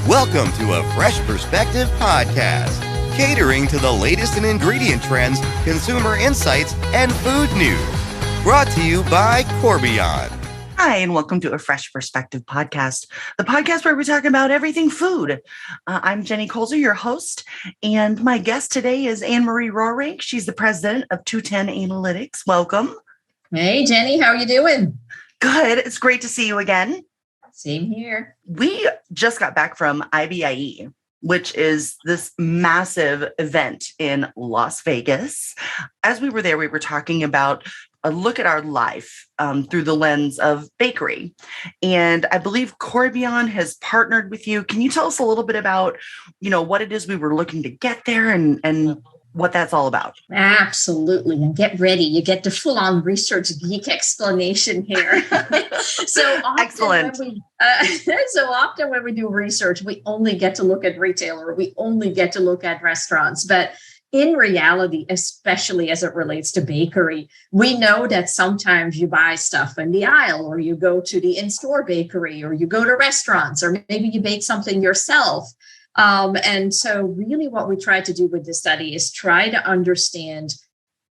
Welcome to a Fresh Perspective podcast, catering to the latest in ingredient trends, consumer insights, and food news. Brought to you by Corbion. Hi, and welcome to a Fresh Perspective podcast, the podcast where we talk about everything food. I'm Jenny Kulzer, your host, and my guest today is Anne-Marie Roerink. She's the president of 210 Analytics. Welcome. Hey, Jenny, how are you doing? Good. It's great to see you again. Same here. We just got back from IBIE, which is this massive event in Las Vegas. As we were there, we were talking about a look at our life through the lens of bakery. And I believe Corbion has partnered with you. Can you tell us a little bit about, what it is we were looking to get there and what that's all about? Absolutely. And get ready. You get the full-on research geek explanation here. So often excellent. So often when we do research, we only get to look at retail or we only get to look at restaurants. But in reality, especially as it relates to bakery, we know that sometimes you buy stuff in the aisle or you go to the in-store bakery or you go to restaurants or maybe you bake something yourself. And so really what we tried to do with this study is try to understand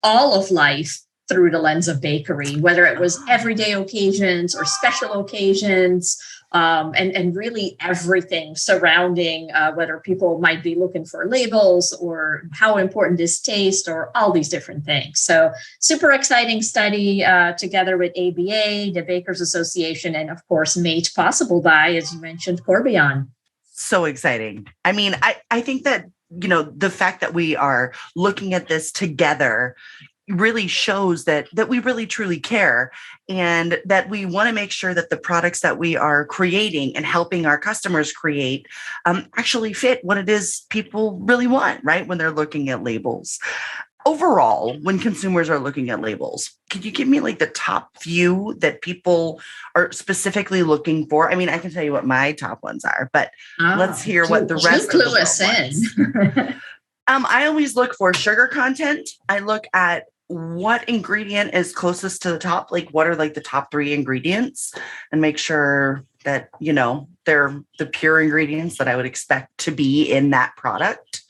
all of life through the lens of bakery, whether it was everyday occasions or special occasions, and really everything surrounding whether people might be looking for labels or how important is taste or all these different things. So super exciting study together with ABA, the Bakers Association, and of course made possible by, as you mentioned, Corbion. So exciting. I mean, I think that, the fact that we are looking at this together really shows that we really truly care and that we want to make sure that the products that we are creating and helping our customers create actually fit what it is people really want, right? When they're looking at labels. Overall, when consumers are looking at labels, could you give me the top few that people are specifically looking for? I mean, I can tell you what my top ones are, but let's hear what the rest of the world wants. I always look for sugar content. I look at what ingredient is closest to the top, what are the top 3 ingredients, and make sure that, they're the pure ingredients that I would expect to be in that product.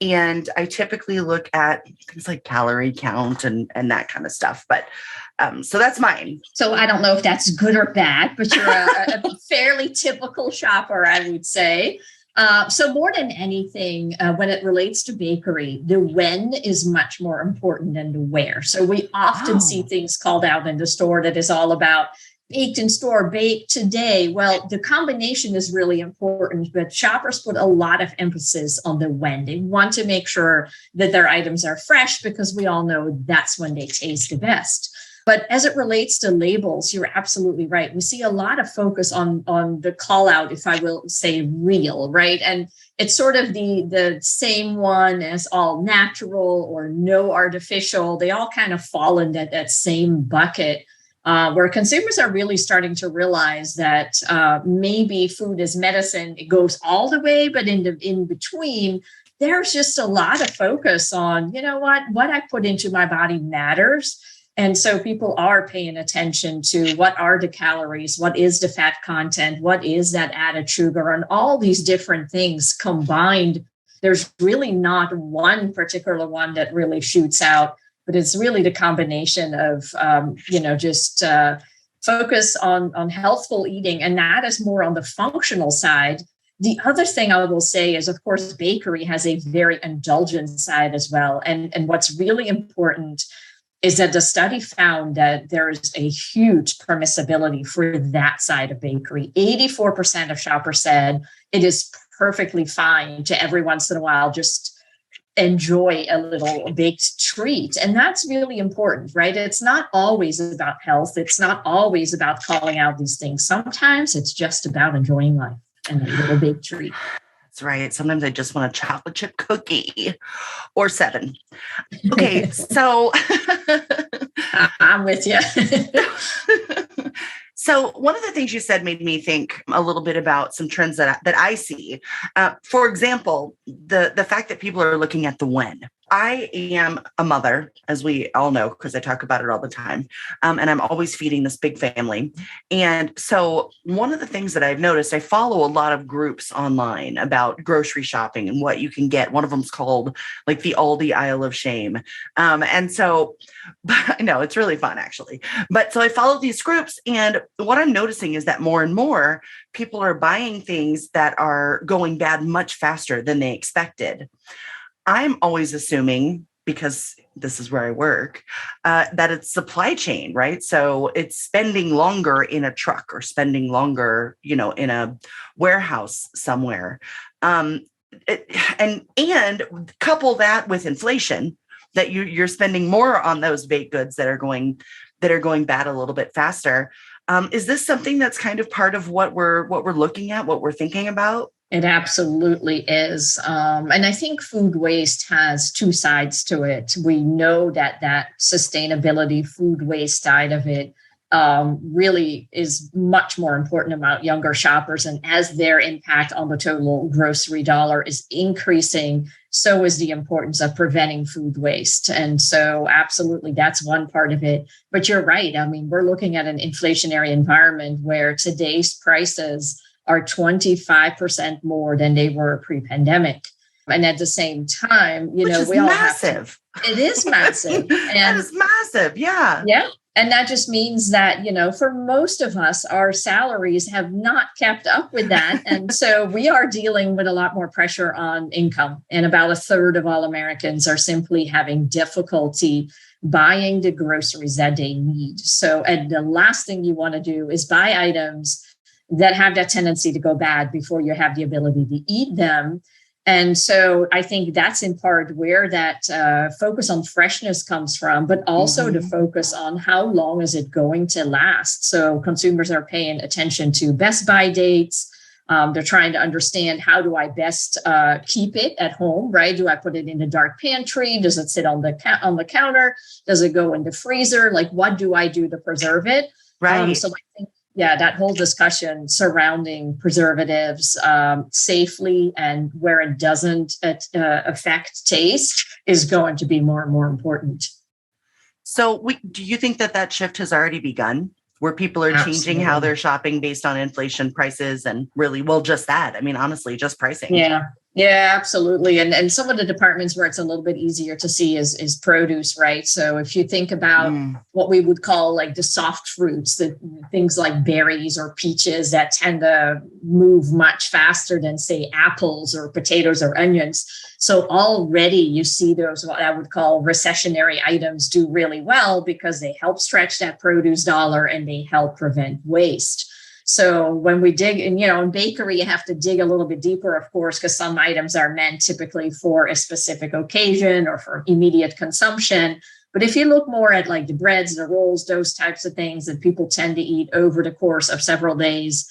And I typically look at things like calorie count and that kind of stuff. But so that's mine. So I don't know if that's good or bad, but you're a fairly typical shopper, I would say. So more than anything, when it relates to bakery, the when is much more important than the where. So we often see things called out in the store that is all about baked in store, baked today. Well, the combination is really important, but shoppers put a lot of emphasis on the when. They want to make sure that their items are fresh because we all know that's when they taste the best. But as it relates to labels, you're absolutely right. We see a lot of focus on the call out, if I will say real, right? And it's sort of the same one as all natural or no artificial. They all kind of fall in that same bucket. Where consumers are really starting to realize that maybe food is medicine. It goes all the way, but in between, there's just a lot of focus on, what I put into my body matters. And so people are paying attention to what are the calories, what is the fat content, what is that added sugar, and all these different things combined. There's really not one particular one that really shoots out. But it's really the combination of, just focus on healthful eating. And that is more on the functional side. The other thing I will say is, of course, bakery has a very indulgent side as well. And what's really important is that the study found that there is a huge permissibility for that side of bakery. 84% of shoppers said it is perfectly fine to every once in a while just enjoy a little baked treat. And that's really important, right? It's not always about health. It's not always about calling out these things. Sometimes it's just about enjoying life and a little baked treat. That's right. Sometimes I just want a chocolate chip cookie or 7. Okay, so I'm with you. So one of the things you said made me think a little bit about some trends that I see. For example, the fact that people are looking at the when. I am a mother, as we all know, because I talk about it all the time. And I'm always feeding this big family. And so one of the things that I've noticed, I follow a lot of groups online about grocery shopping and what you can get. One of them's called like the Aldi Aisle of Shame. And so I know it's really fun, actually. But so I follow these groups. And what I'm noticing is that more and more people are buying things that are going bad much faster than they expected. I'm always assuming, because this is where I work, that it's supply chain, right? So it's spending longer in a truck or spending longer, in a warehouse somewhere. And couple that with inflation, that you're spending more on those baked goods that are going bad a little bit faster. Is this something that's kind of part of what we're looking at, what we're thinking about? It absolutely is. And I think food waste has two sides to it. We know that sustainability food waste side of it really is much more important about younger shoppers. And as their impact on the total grocery dollar is increasing, so is the importance of preventing food waste. And so absolutely, that's one part of it. But you're right. I mean, we're looking at an inflationary environment where today's prices are 25% more than they were pre-pandemic. And at the same time, Which is we all massive. It is massive. And that is massive. Yeah. Yeah. And that just means that, for most of us, our salaries have not kept up with that. And so we are dealing with a lot more pressure on income. And about a third of all Americans are simply having difficulty buying the groceries that they need. So, and the last thing you want to do is buy items that have that tendency to go bad before you have the ability to eat them. And so I think that's in part where that focus on freshness comes from, but also the focus on how long is it going to last. So consumers are paying attention to best by dates. They're trying to understand, how do I best keep it at home, right? Do I put it in the dark pantry? Does it sit on the counter? Does it go in the freezer? Like, what do I do to preserve it? Right. So I think, that whole discussion surrounding preservatives safely and where it doesn't affect taste is going to be more and more important. So do you think that shift has already begun, where people are changing how they're shopping based on inflation prices and really, well, just that? I mean, honestly, just pricing. Yeah, absolutely. And some of the departments where it's a little bit easier to see is produce, right? So if you think about what we would call like the soft fruits, the things like berries or peaches that tend to move much faster than, say, apples or potatoes or onions. So already you see those, what I would call recessionary items, do really well because they help stretch that produce dollar and they help prevent waste. So when we dig, and in bakery, you have to dig a little bit deeper, of course, because some items are meant typically for a specific occasion or for immediate consumption. But if you look more at like the breads, the rolls, those types of things that people tend to eat over the course of several days,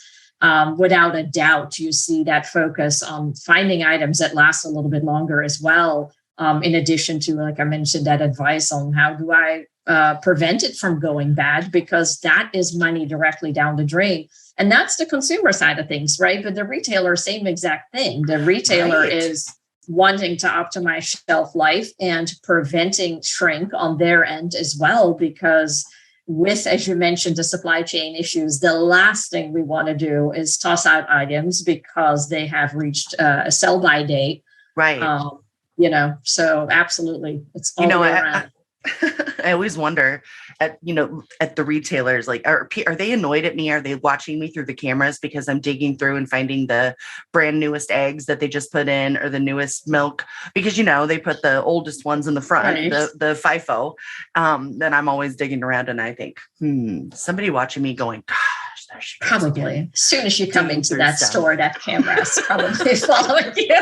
without a doubt, you see that focus on finding items that last a little bit longer as well. In addition to, like I mentioned, that advice on how do I prevent it from going bad, because that is money directly down the drain. And that's the consumer side of things, right? But the retailer, same exact thing. The retailer is wanting to optimize shelf life and preventing shrink on their end as well, because with, as you mentioned, the supply chain issues, the last thing we want to do is toss out items because they have reached a sell-by date. Right. So absolutely. It's all the way around. I always wonder at the retailers, like, are they annoyed at me? Are they watching me through the cameras because I'm digging through and finding the brand newest eggs that they just put in, or the newest milk? Because, they put the oldest ones in the front, right. the FIFO. Then I'm always digging around and I think, somebody watching me going, gosh, there she goes. Probably. As soon as you come into that store, that camera is probably following you.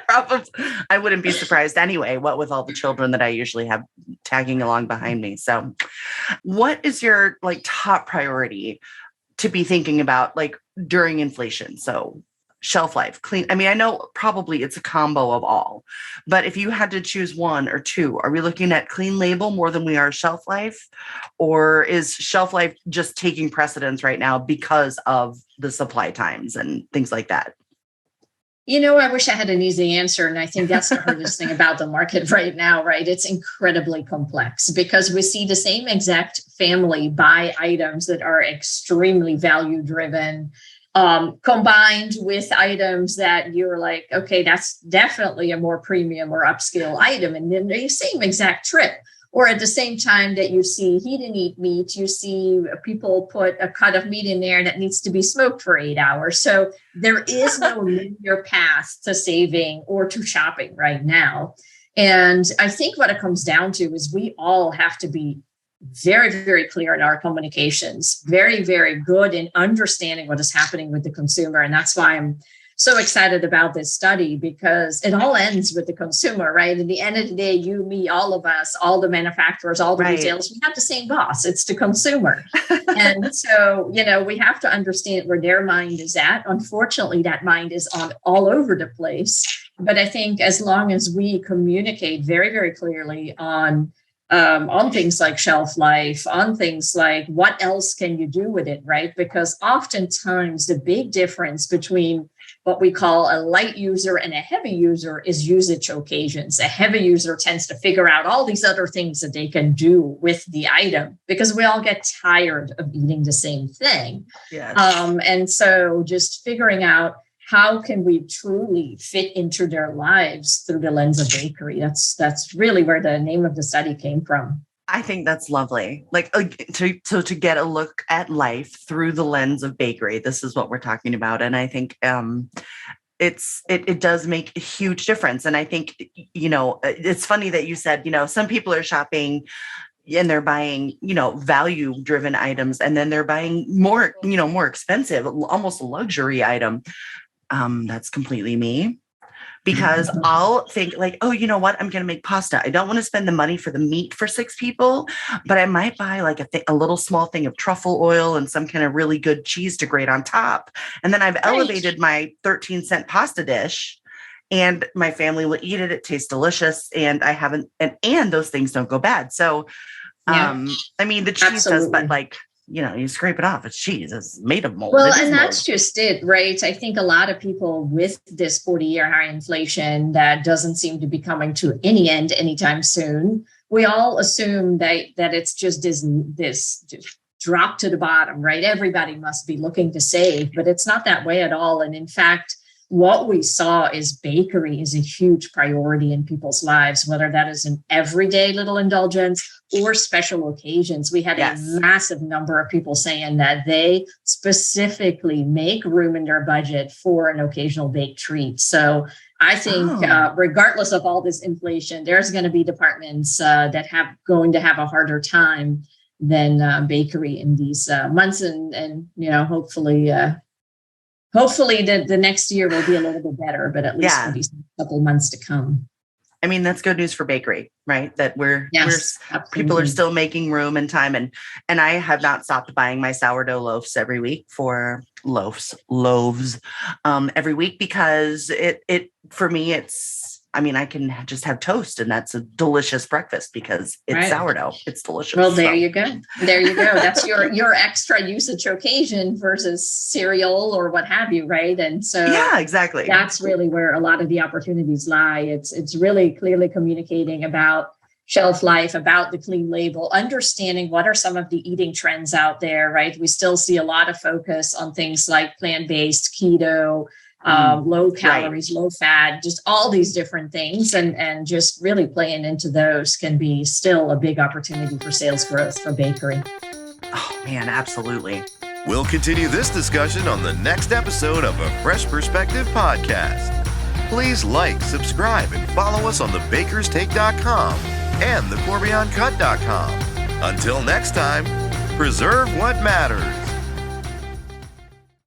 Probably. I wouldn't be surprised anyway, what with all the children that I usually have tagging along behind me. So what is your top priority to be thinking about during inflation? So shelf life, clean. I mean, I know probably it's a combo of all, but if you had to choose one or two, are we looking at clean label more than we are shelf life? Or is shelf life just taking precedence right now because of the supply times and things like that? I wish I had an easy answer. And I think that's the hardest thing about the market right now, right? It's incredibly complex because we see the same exact family buy items that are extremely value driven, combined with items that you're like, okay, that's definitely a more premium or upscale item. And then the same exact trip. Or at the same time that you see heat and eat meat, you see people put a cut of meat in there that needs to be smoked for 8 hours. So there is no linear path to saving or to shopping right now. And I think what it comes down to is we all have to be very, very clear in our communications, very, very good in understanding what is happening with the consumer. And that's why I'm so excited about this study, because it all ends with the consumer, right? At the end of the day, you, me, all of us, all the manufacturers, all the retailers, we have the same boss. It's the consumer. And so, we have to understand where their mind is at. Unfortunately, that mind is on all over the place. But I think as long as we communicate very, very clearly on things like shelf life, on things like what else can you do with it, right? Because oftentimes the big difference between what we call a light user and a heavy user is usage occasions. A heavy user tends to figure out all these other things that they can do with the item because we all get tired of eating the same thing. Yes. And so just figuring out how can we truly fit into their lives through the lens of bakery. That's really where the name of the study came from. I think that's lovely. Like to get a look at life through the lens of bakery. This is what we're talking about. And I think it does make a huge difference. And I think, it's funny that you said, some people are shopping and they're buying, value driven items, and then they're buying more expensive, almost a luxury item. That's completely me. Because I'll think like, oh, you know what? I'm going to make pasta. I don't want to spend the money for the meat for 6 people, but I might buy like a little small thing of truffle oil and some kind of really good cheese to grate on top. And then I've elevated my 13-cent pasta dish, and my family will eat it. It tastes delicious. And I haven't, and those things don't go bad. So, the cheese does, but you scrape it off. It's cheese. It's made of mold. Well, and that's just it, right? I think a lot of people with this 40-year high inflation that doesn't seem to be coming to any end anytime soon, we all assume that it's just this drop to the bottom, right? Everybody must be looking to save, but it's not that way at all. And in fact, what we saw is bakery is a huge priority in people's lives, whether that is an everyday little indulgence or special occasions. We had a massive number of people saying that they specifically make room in their budget for an occasional baked treat. So I think regardless of all this inflation, there's going to be departments that going to have a harder time than bakery in these months. And hopefully the next year will be a little bit better, but at least for these couple months to come. I mean, that's good news for bakery, right? That people are still making room and time. And I have not stopped buying my sourdough loaves every week for loaves every week, because it for me, I can just have toast, and that's a delicious breakfast because it's sourdough. It's delicious. Well, there you go. That's your extra usage occasion versus cereal or what have you, right? And so exactly. That's really where a lot of the opportunities lie. It's really clearly communicating about shelf life, about the clean label, understanding what are some of the eating trends out there, right? We still see a lot of focus on things like plant-based, keto, low calories, low fat, just all these different things. And just really playing into those can be still a big opportunity for sales growth for bakery. Oh, man, absolutely. We'll continue this discussion on the next episode of A Fresh Perspective podcast. Please like, subscribe, and follow us on thebakerstake.com and thecorbioncut.com. Until next time, preserve what matters.